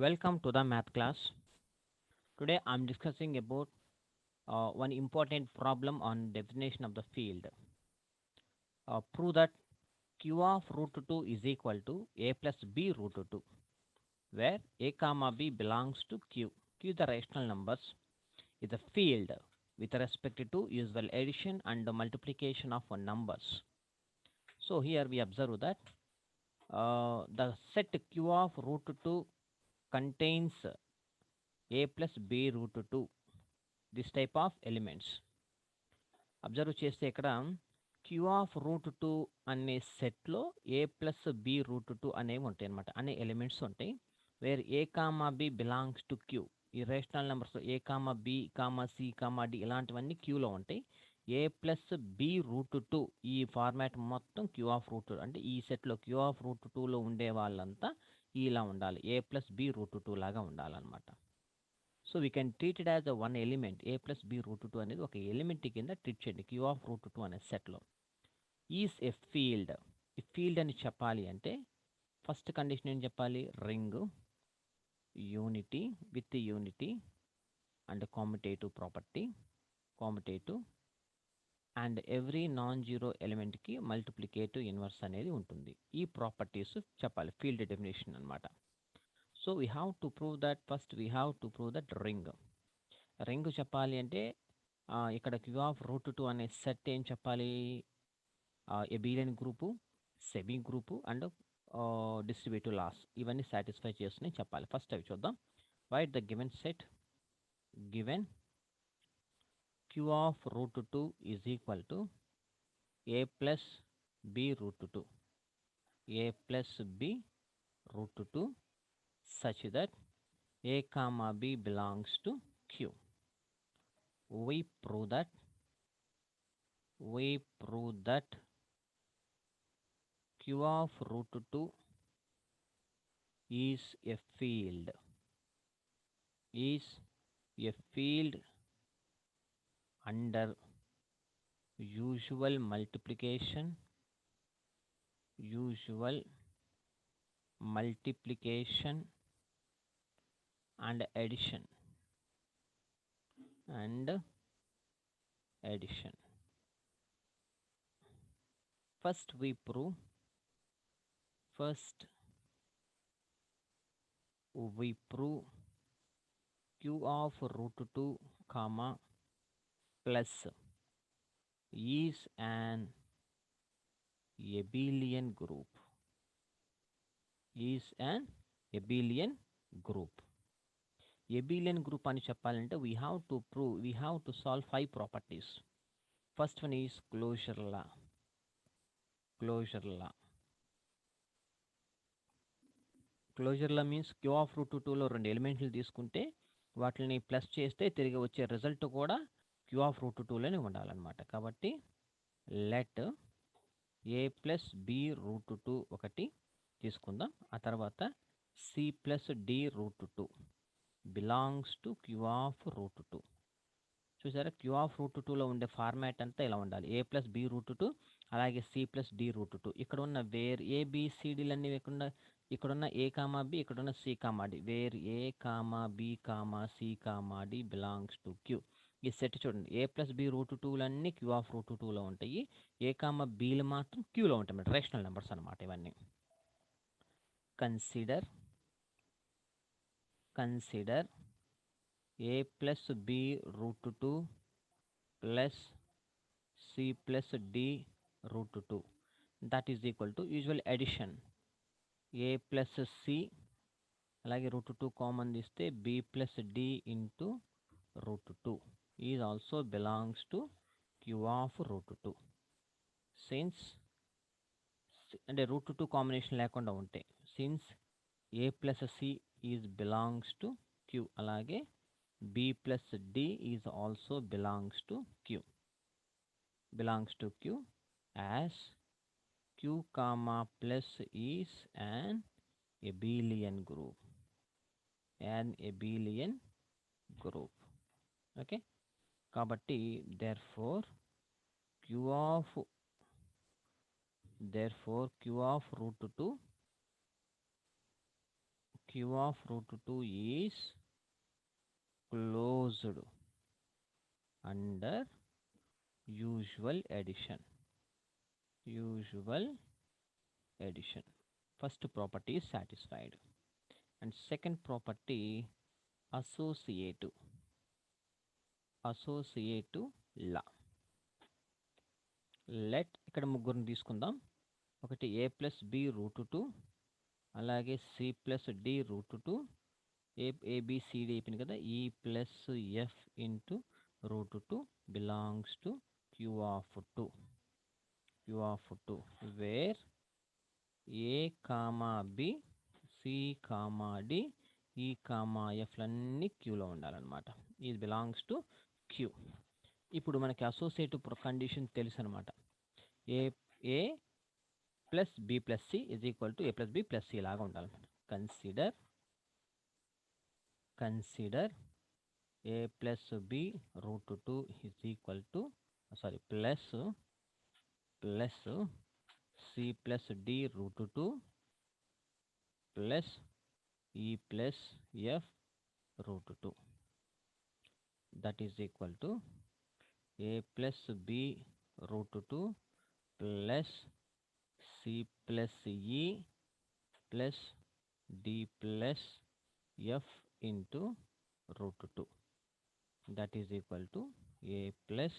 Welcome to the math class. Today I'm discussing about one important problem on definition of the field. Prove that q of root 2 is equal to a plus b root 2, where a comma b belongs to q. Q the rational numbers is a field with respect to usual addition and multiplication of numbers. So here we observe that the set q of root 2 contains a plus b root 2, this type of elements. Observe చేస్తే ఇక్కడ Q of root two అనే సెట్లో A plus B root two అనేవి ఉంటాయి అనమాట, అనే elements ఉంటాయి. Where A comma B belongs to Q. ఈ rational numbers A comma B comma C comma D ఇలాంటివన్నీ క్యూలో ఉంటాయి. A plus B root two ఈ ఫార్మాట్ మొత్తం క్యూ ఆఫ్ రూట్ టూ, అంటే ఈ సెట్లో క్యూ ఆఫ్ రూట్ టూలో ఉండే వాళ్ళంతా ఇలా ఉండాలి, A plus B root two లాగా ఉండాలన్నమాట. So we can treat it as a one element. A plus B root two అనేది ఒక ఎలిమెంట్ కింద ట్రీట్ చేయండి క్యూ ఆఫ్ రూట్ టూ అనే సెట్లో. Is a field. ఈ ఫీల్డ్ అని చెప్పాలి అంటే ఫస్ట్ కండిషన్ ఏం చెప్పాలి? Ring unity with unity and commutative property, commutative and every non zero ఎలిమెంట్కి మల్టిప్లికేటివ్ ఇన్వర్స్ అనేది ఉంటుంది. ఈ ప్రాపర్టీస్ చెప్పాలి, ఫీల్డ్ డెఫినేషన్ అనమాట. So we have to prove that. First we have to prove that ring చెప్పాలి అంటే ఇక్కడ క్యూ ఆఫ్ రూట్ టూ అనే సెట్ ఏం చెప్పాలి? Abelian group, semi group and distributive loss ఇవన్నీ సాటిస్ఫై చేస్తున్నాయి చెప్పాలి. ఫస్ట్ అవి చూద్దాం. Write the given set. Given Q of root two is equal to A plus B root two, A plus B root two such that a comma b belongs to q. We prove that q of root 2 is a field under usual multiplication and addition. First we prove q of root 2 comma plus is an abelian group. Abelian group అని చెప్పాలంటే we have to solve 5 properties. First one is closure law. Closure law means Q of root టూలో 2 ఎలిమెంట్లు తీసుకుంటే వాటిని plus చేస్తే తిరిగి వచ్చే result కూడా క్యూ ఆఫ్ రూట్ టూలోనే ఉండాలన్నమాట. కాబట్టి let A plus B root two ఒకటి తీసుకుందాం. ఆ తర్వాత C plus D root two belongs to Q of root two. చూసారా, క్యూ ఆఫ్ రూట్ టూలో ఉండే ఫార్మాట్ అంతా ఇలా ఉండాలి, A plus B root two అలాగే C plus D root two. ఇక్కడ ఉన్న వేర్ ఏబిసిడీలన్నీ లేకుండా ఇక్కడున్న ఏ కామా బి, ఇక్కడున్న C comma D, where A comma B comma C comma D belongs to Q. ఈ సెట్ చూడండి, ఏ ప్లస్ బి రూట్ టూలన్నీ క్యూ ఆఫ్ రూట్ టూలో ఉంటాయి, ఏ కామా బీలు మాత్రం క్యూలో ఉంటాయి. రేషనల్ నెంబర్స్ అనమాట ఇవన్నీ. Consider A plus B root two plus C plus D root two, that is equal to usual addition A plus C అలాగే root two common తీస్తే B plus D into root two is also belongs to Q of root two. Since అంటే root two combination లేకుండా ఉంటే, since A plus C is belongs to Q, అలాగే B plus D is also belongs to Q as q comma plus is an abelian group. Okay, కాబట్టి therefore q of root 2 q of root 2 is closed under usual addition. Usual addition. First property is satisfied. And second property, associative. Associative law. Let ఇక్కడ ముగ్గురిని తీసుకుందాం. ఒకటి a plus B root 2, అలాగే c plus D root 2, A B C D అయిపోయింది కదా, E plus F into root 2 belongs to Q of 2. Q of 2 where A comma B, C comma D, E comma ఎఫ్లన్నీ క్యూలో ఉండాలన్నమాట. ఇది బిలాంగ్స్ టు క్యూ. ఇప్పుడు మనకి associative condition తెలుసు అనమాట. A A plus B plus C is equal to A plus B plus C లాగా ఉండాలన్నమాట. Consider A plus B root 2 is equal to plus C plus D root 2 plus E plus F root 2. That is equal to a plus b root 2 plus c plus e plus d plus f into root 2. That is equal to a plus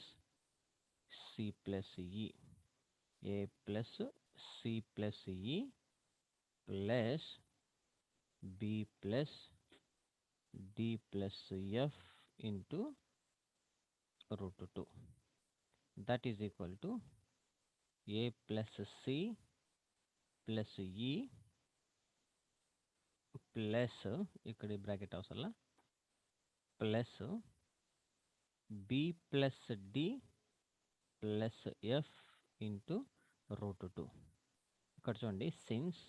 c plus e. a plus c plus e plus b plus d plus f into root 2. That is equal to a plus c plus e plus ikkadi bracket avasala plus b plus d plus f into root 2. ఇక్కడ చూడండి, since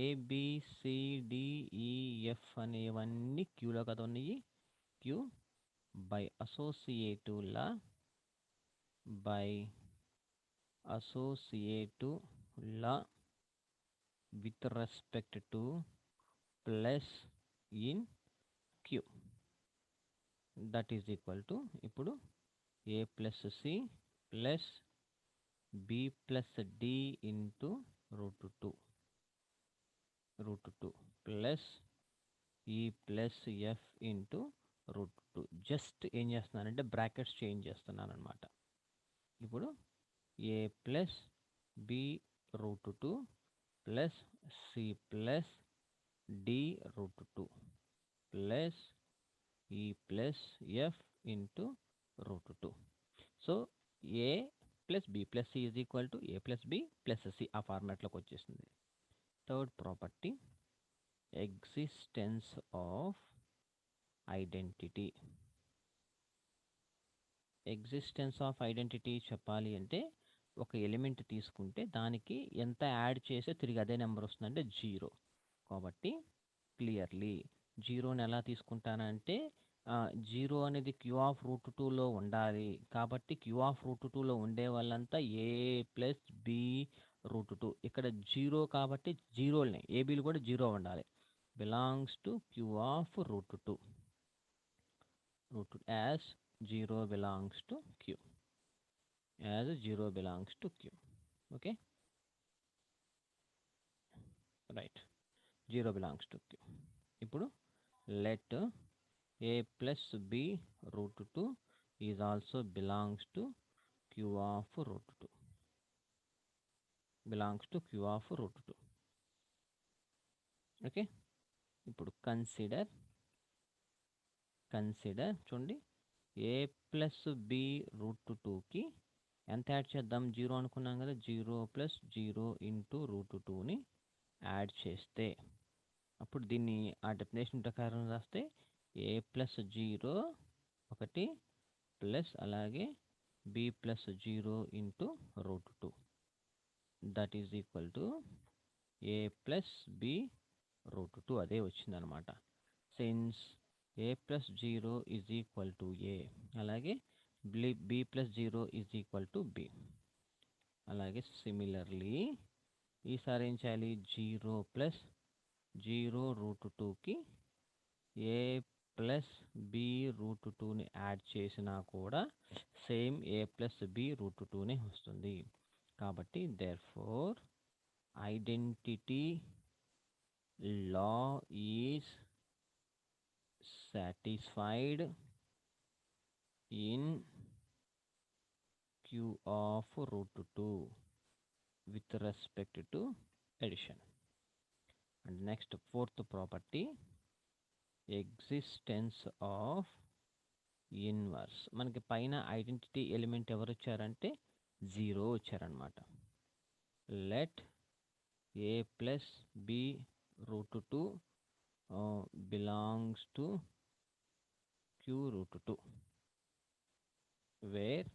ABCDEF అనేవన్నీ క్యూలో కదా ఉన్నాయి. Q by associative law with respect to plus in q, that is equal to ఇప్పుడు a plus c plus b plus d into root 2 plus e plus f into root 2. Just ఏం చేస్తున్నానంటే brackets change చేస్తున్నాను అనమాట. ఇప్పుడు A plus B root 2 plus C plus D root 2 plus E plus F into root 2. So A plus B plus C is equal to A plus B plus C, ఆ ఫార్మాట్లోకి వచ్చేసింది. Third property, existence of identity. Existence of identity చెప్పాలి అంటే ఒక element తీసుకుంటే దానికి ఎంత add చేస్తే తిరిగి అదే నెంబర్ వస్తుందంటే 0. కాబట్టి క్లియర్లీ 0ని ఎలా తీసుకుంటానంటే 0 అనేది క్యూ ఆఫ్ రూట్ 2లో ఉండాలి. కాబట్టి క్యూ ఆఫ్ రూట్ 2లో ఉండే వాళ్ళంతా ఏ ప్లస్ బి రూట్ 2. ఇక్కడ 0 కాబట్టి జీరోలు ఏబీలు కూడా 0 ఉండాలి. Belongs to Q of root 2. as 0 belongs to q. As 0 belongs to q. Okay, right, 0 belongs to q. ఇప్పుడు let a plus b root 2 is also belongs to q of root 2. belongs to q of root 2. Okay, ఇప్పుడు consider చూడండి, A plus B route 2కి ఎంత add చేద్దాం, 0 అనుకున్నాం కదా, 0 plus 0 into route 2ని add చేస్తే అప్పుడు దీన్ని ఆ డెఫినేషన్ ప్రకారం రాస్తే ఏ ప్లస్ 0 ఒకటి ప్లస్ అలాగే B plus 0 into root 2. That is equal to A plus B root 2. అదే వచ్చిందనమాట. Since a plus 0 is equal to a, అలాగే b plus 0 is equal to b. అలాగే సిమిలర్లీ ఈసారి ఏం చేయాలి, 0 ప్లస్ జీరో రూట్ టూకి ఏ ప్లస్ బి రూట్ టూని add చేసినా కూడా same A plus B root టూనే వస్తుంది. కాబట్టి therefore identity law is satisfied in Q of root 2 with respect to addition. And next, fourth property, existence of inverse. మనకి పైన identity element ఎవరు వచ్చారంటే జీరో వచ్చారనమాట. Let A plus B root two belongs to Q root two where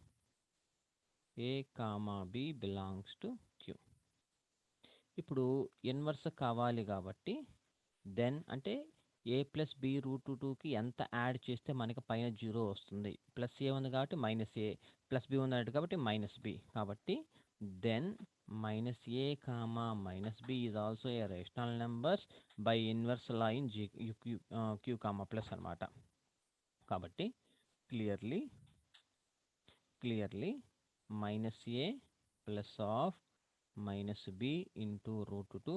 A comma B belongs to Q. ఇప్పుడు inverse కావాలి కాబట్టి then అంటే ఏ plus B route టూకి ఎంత యాడ్ చేస్తే మనకి పైన జీరో వస్తుంది. ప్లస్ ఏ ఉంది కాబట్టి మైనస్ ఏ, ప్లస్ బి ఉంది కాబట్టి మైనస్ బి. కాబట్టి then minus A comma minus B is also a rational numbers by inverse law in Q comma plus అనమాట. కాబట్టి clearly minus a plus of minus b into root 2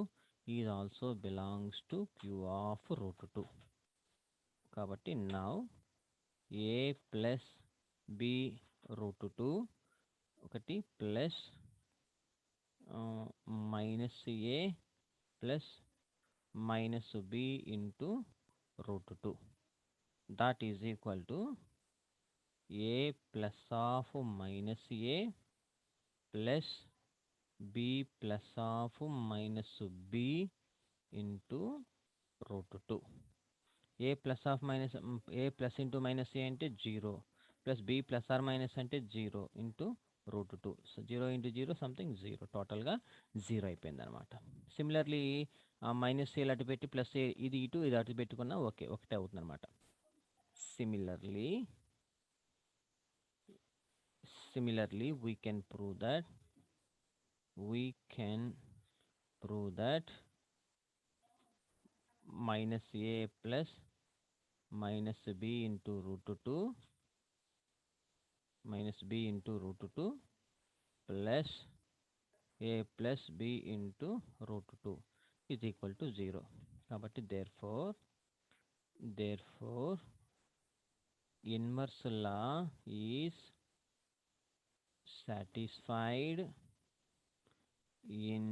is also belongs to q of root 2. కాబట్టి now a plus b root 2 ఒకటి plus minus a plus minus b into root 2 that is equal to a plus of minus a plus b plus of minus b into root 2. a plus of minus a plus into minus a అంటే 0 plus b plus or minus అంటే 0 into root 2. So 0 into 0 something 0, టోటల్గా 0 అయిపోయింది అనమాట. Similarly minus ఏ అటు పెట్టి plus ఏ ఇది ఇటు ఇది అటు పెట్టుకున్నా ఒకటే అవుతుంది అనమాట. Similarly, we can prove that minus a plus minus b into root 2 minus b into root 2 plus a plus b into root 2 is equal to 0. కాబట్టి therefore inverse law is satisfied in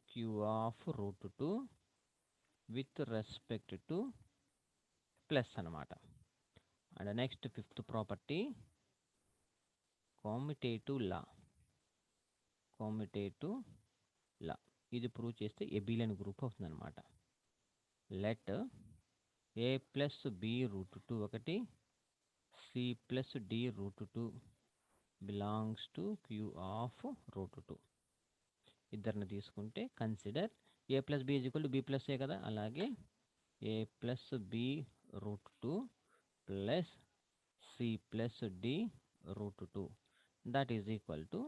q of root 2 with respect to plus అనమాట. And next fifth property commutative law. ఇది prove చేస్తే abelian group అవుతుంది అనమాట. Let A plus B root 2 ఒకటి C plus D root 2 belongs to Q of root 2. ఇద్దరిని తీసుకుంటే consider A plus B is equal to B plus A కదా, అలాగే A plus B root 2 plus C plus D root 2 that is equal to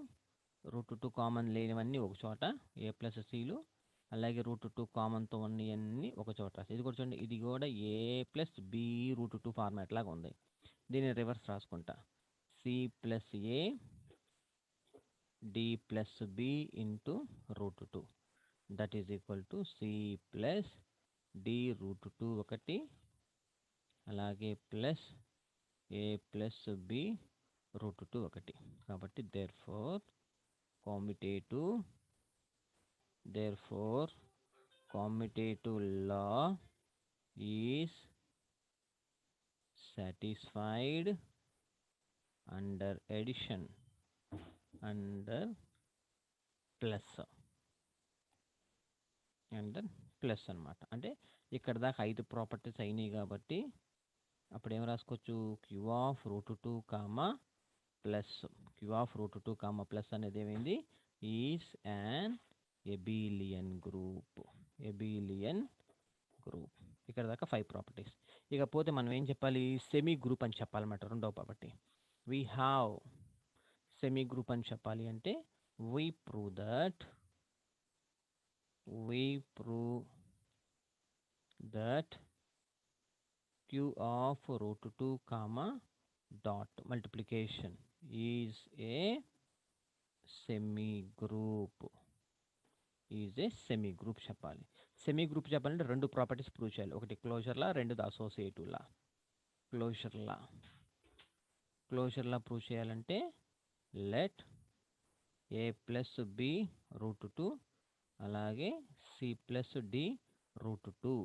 root 2 common లేనివన్నీ ఒక చోట ఏ plus సిలు, అలాగే route 2 కామన్తో ఉన్నవన్నీ ఒక చోట. ఇది కూడా చూడండి, ఇది కూడా A plus B root 2 format లాగా ఉంది. దీన్ని రివర్స్ రాసుకుంటా, C plus A D plus B into root 2 that is equal to C plus D root 2 ఒకటి, అలాగే plus A plus B root 2 ఒకటి. కాబట్టి therefore commutative law is satisfied under addition under plus అనమాట. అంటే ఇక్కడ దాకా 5 properties అయినాయి కాబట్టి అప్పుడు ఏం రాసుకోవచ్చు, Q of root 2 comma plus. Q of root 2 comma plus అనేది ఏమైంది, ఈజ్ యాన్ ఎబిలియన్ గ్రూప్. ఇక్కడ దాకా 5 ప్రాపర్టీస్. ఇకపోతే మనం ఏం చెప్పాలి, సెమీ గ్రూప్ అని చెప్పాలన్నమాట. రెండవ property we have semi group అని చెప్పాలి అంటే we prove that we prove that q of root 2 comma dot multiplication is a semigroup. Is a semi group చెప్పాలి. సెమీ గ్రూప్ చెప్పాలంటే రెండు ప్రాపర్టీస్ ప్రూవ్ చేయాలి. ఒకటి క్లోజర్లా, రెండోది అసోసియేటివ్లా. క్లోజర్లా ప్రూవ్ చేయాలంటే let A plus B root 2 అలాగే సి ప్లస్ డి రూట్ 2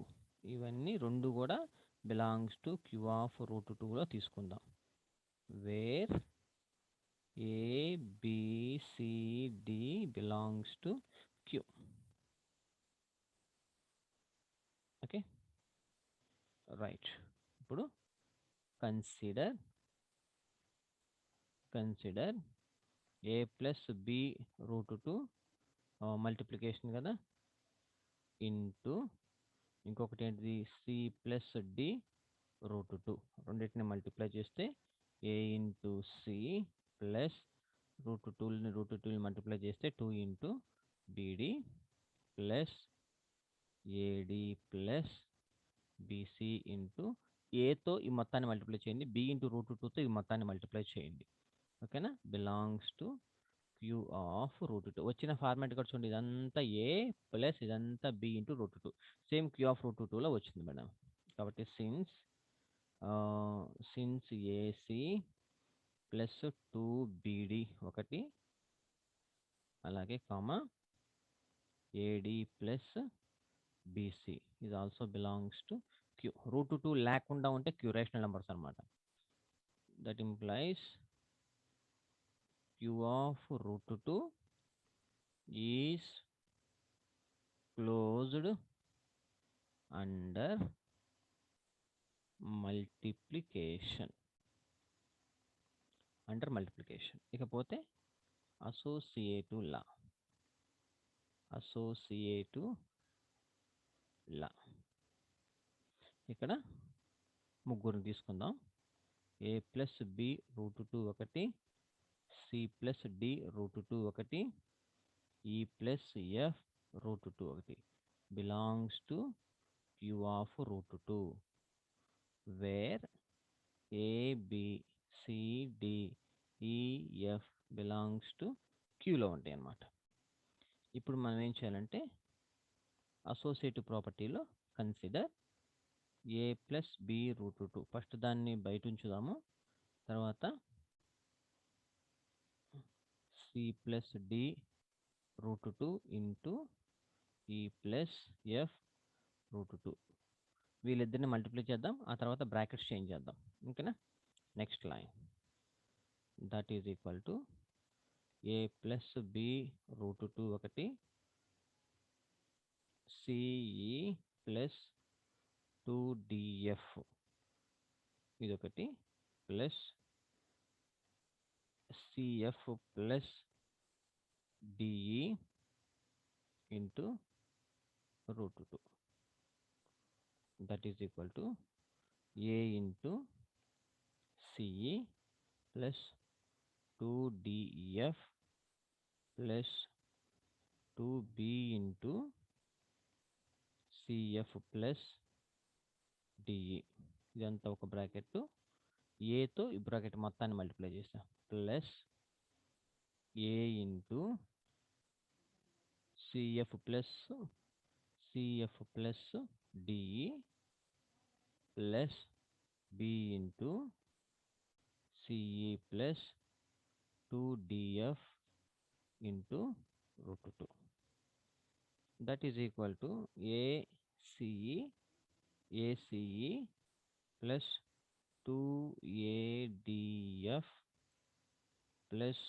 ఇవన్నీ రెండు కూడా belongs to Q of root 2లో తీసుకుందాం. Where A B C D belongs to Q. Okay right. ఇప్పుడు consider A plus B root 2 multiplication కదా into ఇంకొకటి ఏంటిది సి ప్లస్ డి రూట్ 2 రెండింటిని మల్టిప్లై చేస్తే A into C plus root 2ని multiply చేస్తే 2 into BD plus AD plus BC into ఏతో ఈ మొత్తాన్ని మల్టిప్లై చేయండి, బి ఇంటూ రూట్ 2తో ఈ మొత్తాన్ని మల్టిప్లై చేయండి. ఓకేనా, belongs to Q of root 2. వచ్చిన ఫార్మాట్ కూడా చూడండి, ఇదంతా ఏ ప్లస్ ఇదంతా B into root 2 same Q of root 2లో వచ్చింది మేడం. కాబట్టి సిన్స్ ఏసి ప్లస్ 2 ఒకటి అలాగే కామా ఏడి ప్లస్ బీసీ ఇది also belongs to Q. Root 2 లేకుండా ఉంటే క్యూ రేషనల్ నెంబర్స్ అనమాట. That implies Q of root 2 is closed under multiplication. ఇకపోతే అసోసియేటివ్ లా ఇక్కడ ముగ్గురిని తీసుకుందాం. ఏ ప్లస్ బి రూట్ 2 ఒకటి, సి ప్లస్ డి రూట్ 2 ఒకటి, ఈ ప్లస్ ఎఫ్ రూట్ 2 ఒకటి belongs to Q of root 2 where A B C D E F belongs to క్యూలో ఉంటాయి అన్నమాట. ఇప్పుడు మనం ఏం చేయాలంటే అసోసియేటివ్ ప్రాపర్టీలో consider A plus B root 2 first దాన్ని బయట ఉంచుదాము, తర్వాత C plus D root 2 into E plus F root 2 వీళ్ళిద్దరిని మల్టిప్లై చేద్దాం, ఆ తర్వాత బ్రాకెట్స్ చేంజ్ చేద్దాం. ఓకేనా, next line that is equal to A plus B root 2 ఒకటి, సిఈ ప్లస్ 2డిఎఫ్ ఇదొకటి plus CF plus DE into root 2 that is equal to A into CE plus 2డిఎఫ్ ప్లస్ 2బి ఇంటూ సిఎఫ్ ప్లస్ డిఈ ఇదంతా ఒక bracket, ఏతో ఈ bracket మొత్తాన్ని మల్టిప్లై చేస్తాం plus A into CF plus DE plus B into CE plus 2డిఎఫ్ into root 2 that is equal to ACE plus 2ADF plus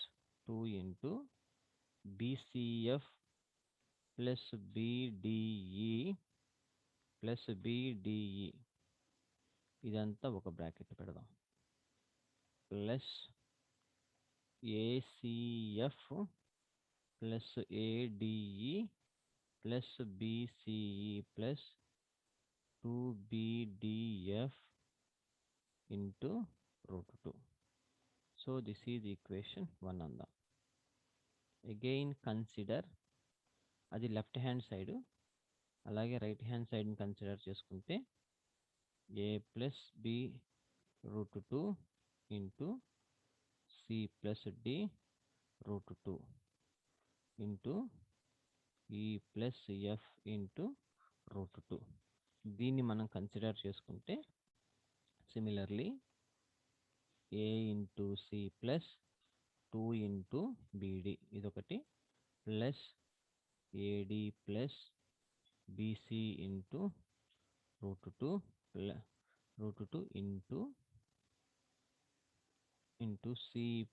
2 into BCF plus BDE plus BDE ఇదంతా ఒక bracket పెడదాం plus ACF plus ADE plus BCE plus 2BDF into root 2. So this is equation 1 on the. Again consider అది left hand side. అలాగే right hand సైడ్ని consider చేసుకుంటే A plus B root 2 into C plus D root 2 into E plus F into root 2. దీన్ని మనం consider చేసుకుంటే similarly A into C plus 2 into BD ఇదొకటి plus AD plus BC into root 2 root 2 into CE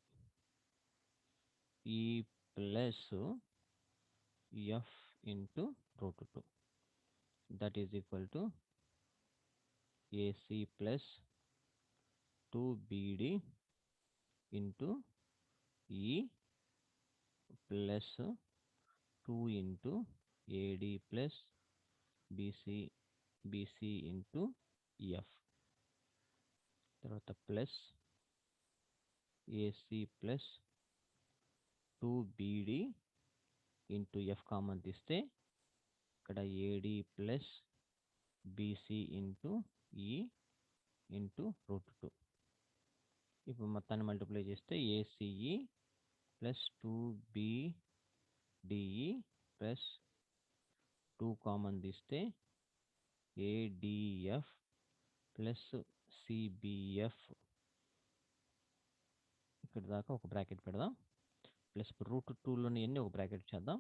plus F into root 2. That is equal to AC plus 2BD into E plus 2 into AD plus BC into F. తర్వాత plus AC plus 2BD into F common తీస్తే ఇక్కడ AD plus BC into E into root 2. ఇప్పుడు మొత్తాన్ని multiply చేస్తే ACE plus 2BDE plus 2 common తీస్తే ADF plus CBF. ఇక్కడ దాకా ఒక బ్రాకెట్ పెడదాం. ప్లస్ రూట్ 2లోని ఎన్ని ఒక బ్రాకెట్ చేద్దాం.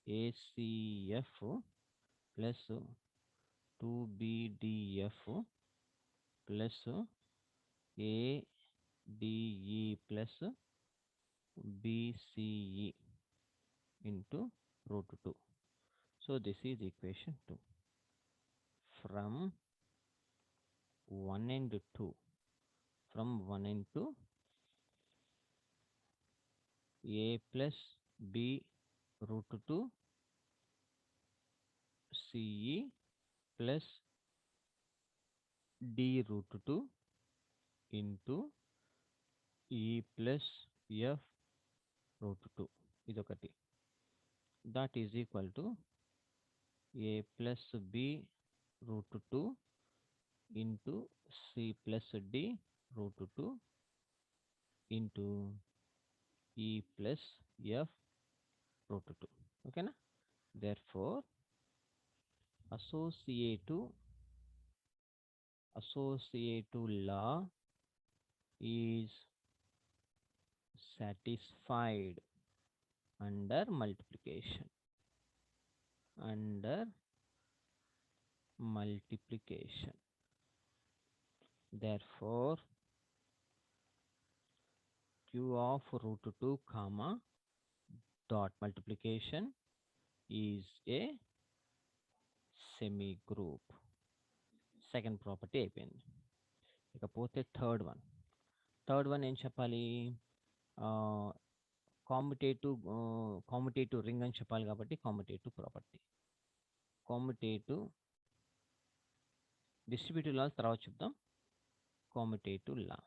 ACF plus 2BDF plus ADE plus BCE into root 2. So this is equation 2. From 1 and 2. From 1 and 2, A plus B root 2 CE plus D root 2 into E plus F root 2. ఇదొకటి. That is equal to A plus B root 2 into C plus D root 2 into E plus F root 2. Okay na? Therefore associative law is satisfied under multiplication. Therefore Q of root 2 comma dot multiplication is a semigroup. Second property అయిపోయింది. ఇకపోతే third one ఏం చెప్పాలి? కామ్యుటేటివ్ ring అని చెప్పాలి కాబట్టి కామ్యుటేటివ్ property. కామ్యుటేటివ్ distributive లా తర్వాత చెప్దాం. కామ్యుటేటివ్ లా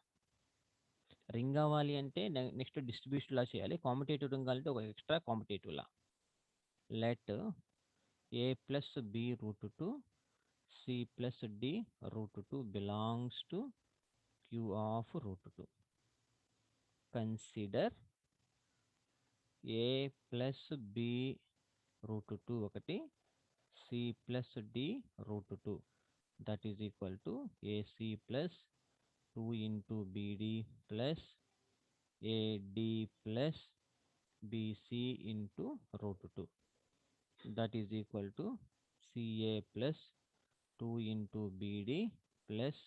ring అవ్వాలి అంటే నెక్స్ట్ డిస్ట్రిబ్యూటివ్ లా చేయాలి. కామ్యుటేటివ్ రింగ్ అంటే ఒక extra commutative law. Let A plus B root 2 C plus D root 2 belongs to Q of root 2. Consider A plus B root 2 ఒకటి C plus D root 2. That is equal to AC plus 2 into BD plus AD plus BC into root 2. That is equal to CA plus 2 into BD plus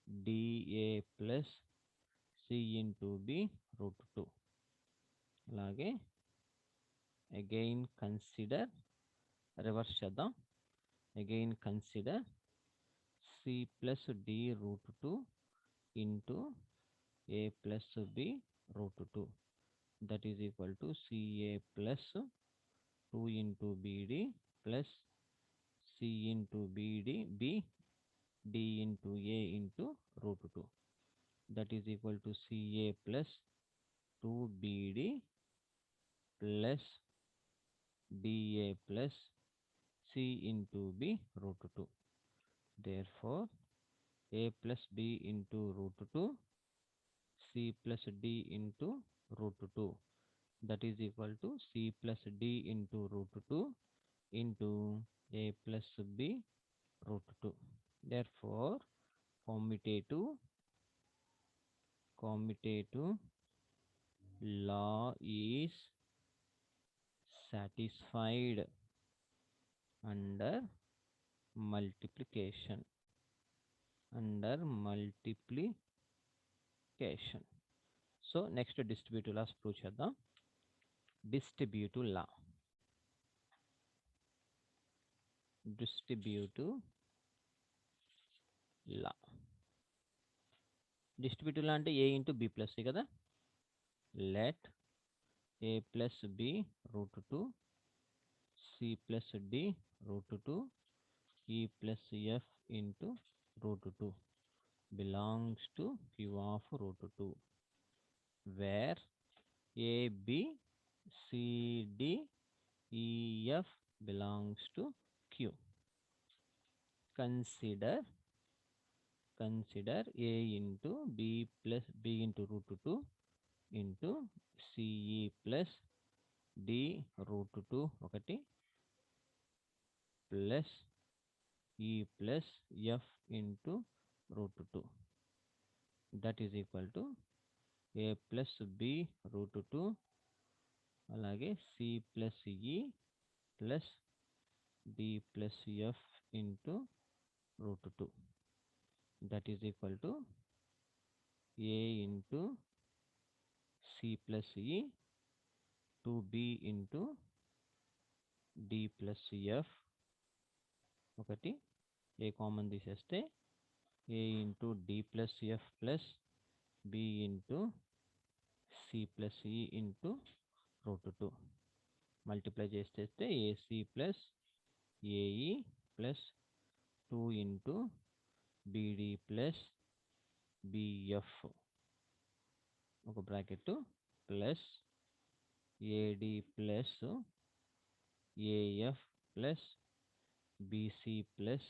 DA plus C into B root 2. అలాగే again consider reverse చేద్దాం. Again consider C plus D root 2 into A plus B root 2. That is equal to CA plus 2 into BD plus C into BD B D into A into root 2. That is equal to CA plus 2BD ప్లస్ dA plus C into B root 2. Therefore, A plus B into root 2, C plus D into root 2. That is equal to C plus D into root 2 into A plus B root 2. Therefore, commutative law is satisfied under multiplication. So next distributive laws prove చేద్దాం. Distributive law. Distributive law అంటే A into B plus C కదా. Let A plus B root 2, C plus D root 2, E plus F into root 2 belongs to Q of root 2, where A, B, C, D, E, F belongs to Q. Consider A into B plus B into root 2 into CE plus D root 2 ఒకటి plus E plus F into root 2. That is equal to A plus B root 2 అలాగే C plus E plus D plus F into root 2. That is equal to A into C plus E 2B into D plus F ఒకటి A common తీసేస్తే A into D plus F plus B into C plus E into root 2 multiply చేస్తే AC plus AE plus 2 into BD plus BF ఒక bracket plus AD plus AF plus BC plus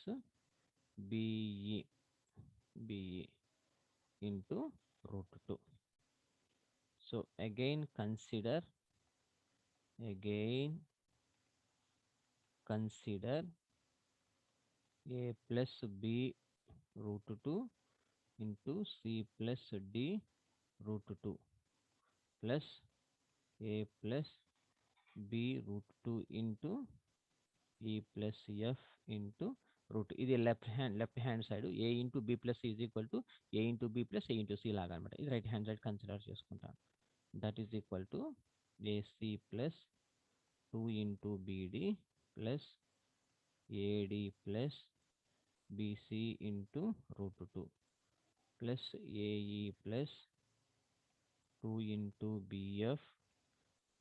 BE into root 2. So again consider A plus B root 2 into C plus D root 2 plus A plus B root 2 into E plus F into root. ఇది left hand side A into B plus C is equal to A into B plus A into C లాగా అనమాట. ఇది right hand side consider చేసుకుంటాను. That is equal to AC plus 2 into BD plus AD plus BC into root 2 plus AE plus 2 into BF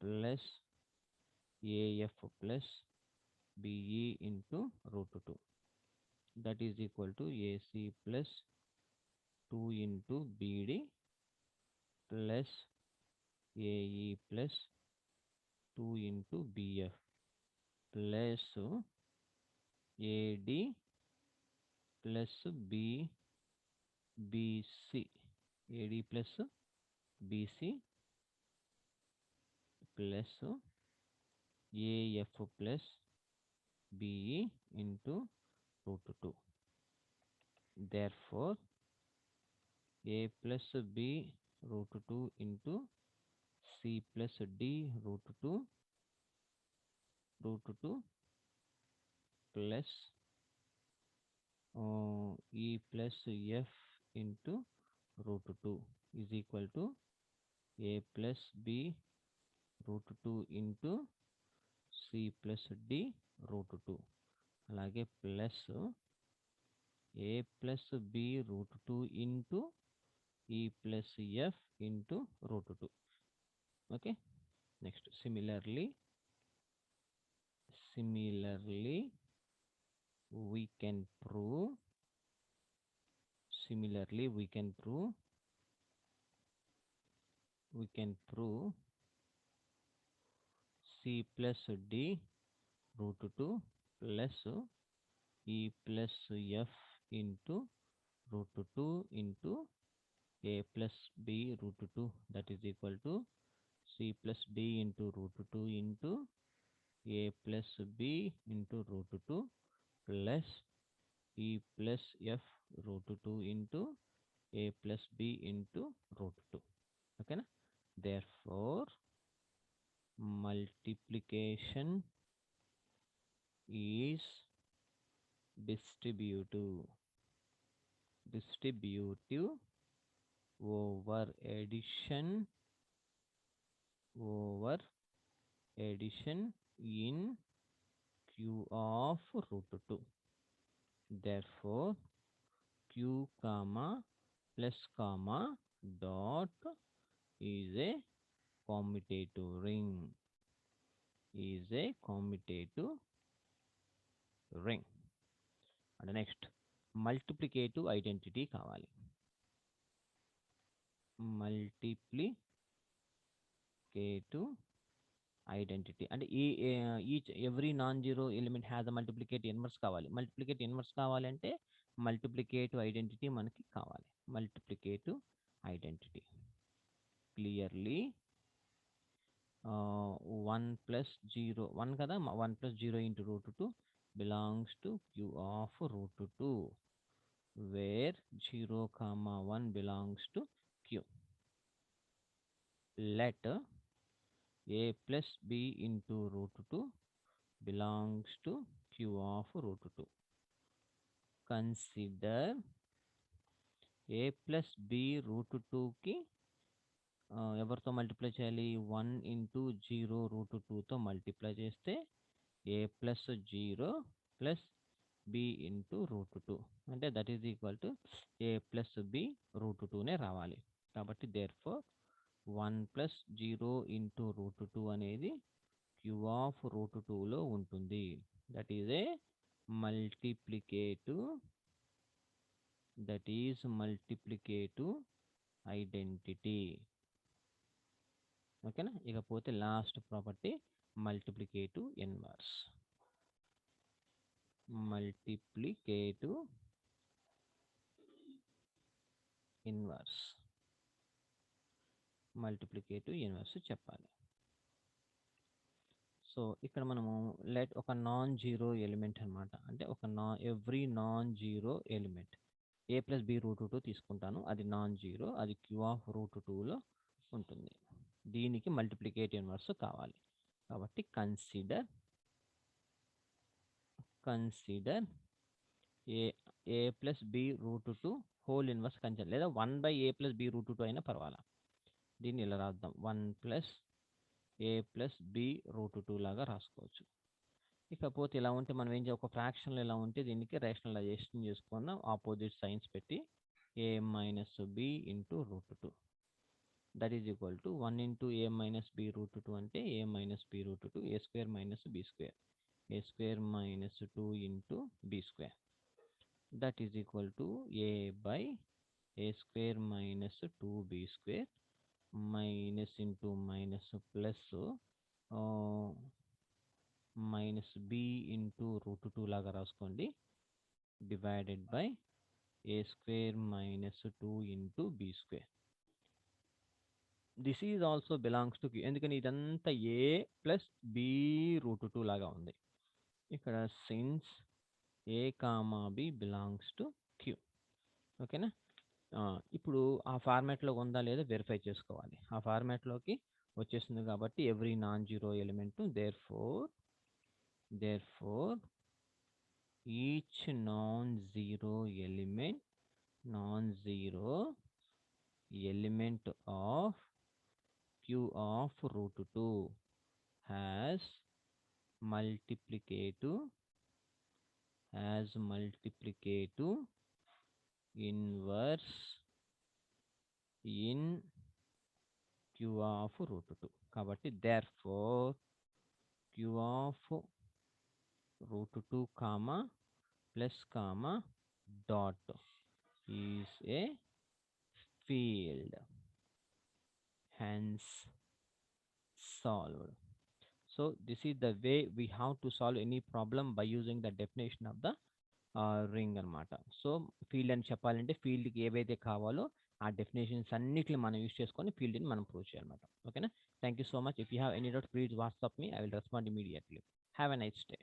plus AF plus BE into root 2. That is equal to AC plus 2 into BD plus AE plus 2 into BF plus AD plus BC AD plus BC plus AF plus BE into root 2. Therefore, A plus B root 2 into C plus D root 2 plus E plus F into root 2 is equal to A plus B root 2 into C plus D root 2 అలాగే plus A plus B root 2 into E plus F into root 2. Okay, next similarly we can prove C C plus D root 2 plus E plus F into root 2 into A plus B root 2, that is equal to C plus D into root 2 into A plus B into root 2 plus E plus F root 2 into A plus B into root 2. Okay na? Therefore multiplication is distributive over addition in Q of root 2. Therefore Q comma plus comma dot is a commutative ring. And next multiplicative identity కావాలి. Multiplicative identity అంటే each every non-zero element has a multiplicative inverse కావాలి. Multiplicative inverse కావాలంటే multiplicative identity మనకి కావాలి. Multiplicative identity clearly 1 plus 0 1 కదా 1 plus 0 into root 2 belongs to Q of root 2 where 0 comma 1 belongs to Q. Let A plus B into root 2 belongs to Q of root 2. Consider A plus B root 2 కి ఎవరితో multiply చేయాలి 1 into 0 root 2తో multiply చేస్తే A plus 0 plus B into root 2 అంటే that is equal to A plus B root 2నే రావాలి. కాబట్టి therefore 1 plus 0 into root 2 అనేది Q ఆఫ్ రూట్ 2లో ఉంటుంది. That is a multiplicative identity. ఓకేనా? ఇకపోతే last property multiplicative inverse. Multiplicative inverse చెప్పాలి. సో ఇక్కడ మనము లెట్ ఒక నాన్ జీరో ఎలిమెంట్ అనమాట, అంటే ఒక every non zero element A plus B root 2 తీసుకుంటాను, అది నాన్ జీరో, అది Q ఆఫ్ రూట్ 2లో ఉంటుంది. దీనికి మల్టిప్లికేటివ్ ఇన్వర్స్ కావాలి. కాబట్టి consider A plus B root 2 whole inverse consider, లేదా 1/A ప్లస్ బి రూట్ 2 అయినా పర్వాలా. దీన్ని ఇలా రాద్దాం, 1 plus A plus B root 2 లాగా రాసుకోవచ్చు. ఇకపోతే ఇలా ఉంటే మనం ఏం చేయాలి, ఒక ఫ్రాక్షన్లో ఇలా ఉంటే దీనికి రేషనలైజేషన్ చేసుకుందాం, ఆపోజిట్ సైన్స్ పెట్టి A minus B into root 2. That is equal to 1 into A minus B root 2 అంటే A minus B root 2, A square minus B square, A square minus 2 into B square. That is equal to A by A square minus 2b square minus into minus plus minus B into root 2 లాగా రాసుకోండి, divided by A square minus 2 into B square. This is also belongs to Q, ఎందుకని ఇదంతా A plus B root 2 లాగా ఉంది. ఇక్కడ since A comma B belongs to Q. ఓకేనా? ఇప్పుడు ఆ ఫార్మాట్లో ఉందా లేదా వెరిఫై చేసుకోవాలి. ఆ ఫార్మాట్లోకి వచ్చేసింది కాబట్టి every non zero element, therefore each non zero element of Q of root 2 has multiplicative inverse in Q of root 2. కాబట్టి therefore Q of root 2 comma plus comma dot is a field, hence solved. So this is the way we have to solve any problem by using the definition of the ring అనమాట. So field అని చెప్పాలంటే ఫీల్డ్కి ఏవైతే కావాలో ఆ definitions అన్నిటిని మనం use చేసుకొని ఫీల్డ్ని మనం ప్రూవ్ చేయాలన్నమాట. ఓకేనా? Thank you so much. If you have any doubt please WhatsApp me. I will respond immediately. Have a nice day.